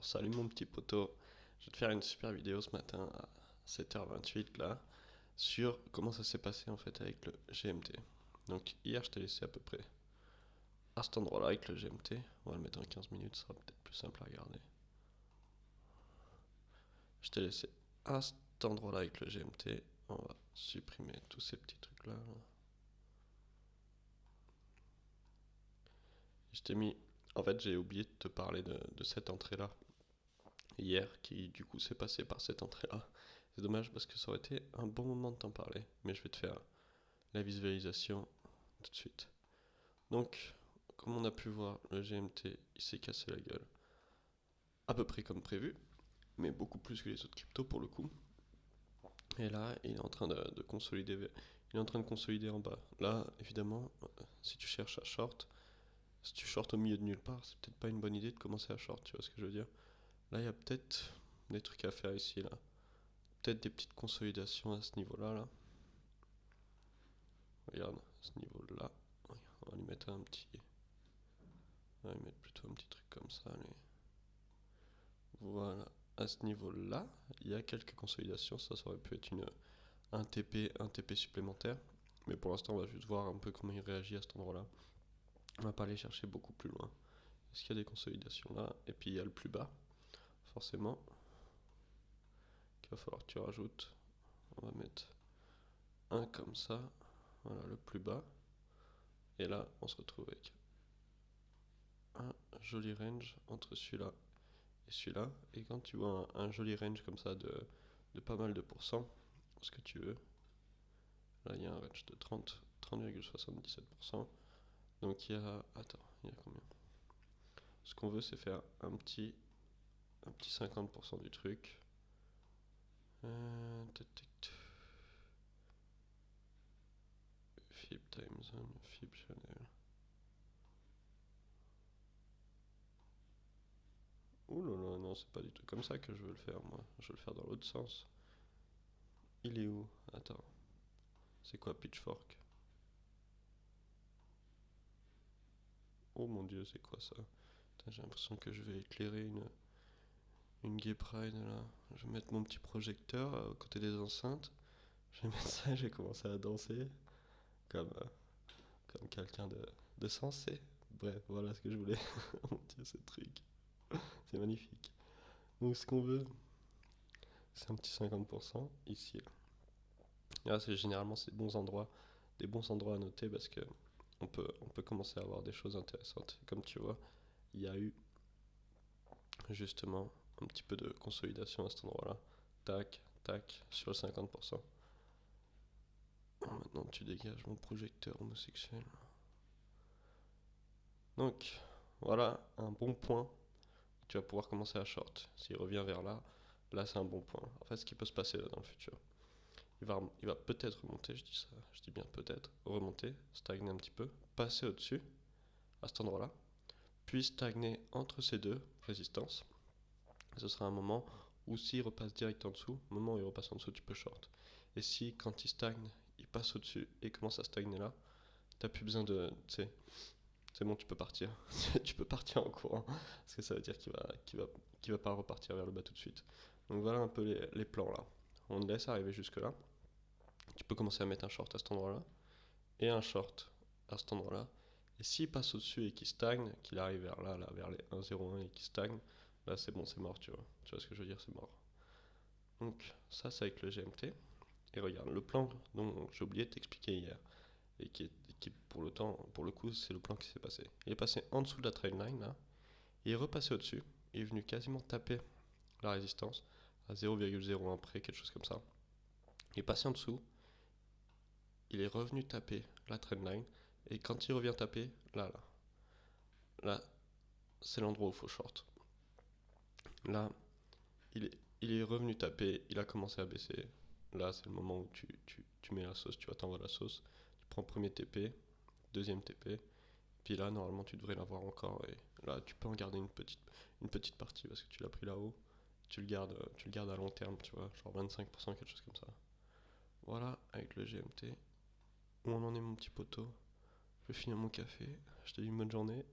Salut mon petit poteau, je vais te faire une super vidéo ce matin à 7h28 là sur comment ça s'est passé en fait avec le GMT. Donc hier je t'ai laissé à peu près à cet endroit là avec le GMT, on va le mettre en 15 minutes, ça sera peut-être plus simple à regarder. Je t'ai laissé à cet endroit là avec le GMT, on va supprimer tous ces petits trucs là. Je t'ai mis, en fait j'ai oublié de te parler de cette entrée là hier qui du coup s'est passé par cette entrée là. C'est dommage parce que ça aurait été un bon moment de t'en parler, mais je vais te faire la visualisation tout de suite. Donc, comme on a pu voir, le GMT il s'est cassé la gueule, à peu près comme prévu, mais beaucoup plus que les autres cryptos pour le coup. Et là, il est en train de consolider, il est en train de consolider en bas. Là, évidemment, si tu cherches à short, si tu short au milieu de nulle part, c'est peut-être pas une bonne idée de commencer à short, tu vois ce que je veux dire. Là, il y a peut-être des trucs à faire ici, là. Peut-être des petites consolidations à ce niveau-là, là. Regarde, à ce niveau-là. On va lui mettre un petit, on va lui mettre plutôt un petit truc comme ça, allez. Voilà, à ce niveau-là, il y a quelques consolidations, ça aurait pu être un TP supplémentaire. Mais pour l'instant, on va juste voir un peu comment il réagit à cet endroit-là. On va pas aller chercher beaucoup plus loin. Est-ce qu'il y a des consolidations là? Et puis il y a le plus bas, forcément, qu'il va falloir que tu rajoutes. On va mettre un comme ça, voilà le plus bas. Et là, on se retrouve avec un joli range entre celui-là et celui-là. Et quand tu vois un joli range comme ça de pas mal de pourcents, ce que tu veux, là il y a un range de 30,77%. Donc il y a. Attends, il y a combien? Ce qu'on veut c'est faire un petit 50% du truc. Fib time zone, Fib channel. Ouh là là, non, c'est pas du tout comme ça que je veux le faire moi. Je veux le faire dans l'autre sens. Il est où? Attends. C'est quoi Pitchfork? Oh mon dieu, c'est quoi ça? J'ai l'impression que je vais éclairer une gay pride là. Je vais mettre mon petit projecteur à côté des enceintes. Je vais mettre ça et j'ai commencé à danser comme, comme quelqu'un de sensé. Bref, voilà ce que je voulais. Oh mon dieu, ce truc. C'est magnifique. Donc ce qu'on veut, c'est un petit 50% ici. Là, c'est généralement des bons endroits à noter parce que on peut commencer à avoir des choses intéressantes. Comme tu vois, il y a eu justement un petit peu de consolidation à cet endroit-là. Tac, tac, sur le 50%. Maintenant, tu dégages mon projecteur homosexuel. Donc, voilà un bon point. Tu vas pouvoir commencer à short. S'il revient vers là, là c'est un bon point. En fait, ce qui peut se passer là dans le futur, il va peut-être remonter, je dis ça, je dis bien peut-être, remonter, stagner un petit peu, passer au-dessus, à cet endroit-là, puis stagner entre ces deux résistances. Ce sera un moment où s'il repasse direct en dessous, au moment où il repasse en dessous, tu peux short. Et si quand il stagne, il passe au-dessus et commence à stagner là, t'as plus besoin de. Tu sais, c'est bon, tu peux partir. Tu peux partir en courant. Parce que ça veut dire qu'il va pas repartir vers le bas tout de suite. Donc voilà un peu les plans là. On laisse arriver jusque là. Tu peux commencer à mettre un short à cet endroit là. Et un short à cet endroit là. Et s'il passe au-dessus et qu'il stagne, qu'il arrive vers là, vers les 1,01 et qu'il stagne, là c'est bon, c'est mort, tu vois. Tu vois ce que je veux dire, c'est mort. Donc ça c'est avec le GMT. Et regarde, le plan dont j'ai oublié de t'expliquer hier, et qui pour le coup, c'est le plan qui s'est passé. Il est passé en dessous de la trendline là, il est repassé au-dessus, il est venu quasiment taper la résistance à 0,01 près, quelque chose comme ça. Il est passé en dessous, il est revenu taper la trendline, et quand il revient taper, là, c'est l'endroit où il faut short. Là, il est revenu taper, il a commencé à baisser. Là, c'est le moment où tu mets la sauce, tu vas t'envoyer la sauce. Tu prends premier TP, deuxième TP, puis là, normalement, tu devrais l'avoir encore. Et là, tu peux en garder une petite partie parce que tu l'as pris là-haut. Tu le gardes à long terme, tu vois, genre 25%, quelque chose comme ça. Voilà, avec le GMT. Où on en est, mon petit poteau? Je vais finir mon café. Je te dis une bonne journée.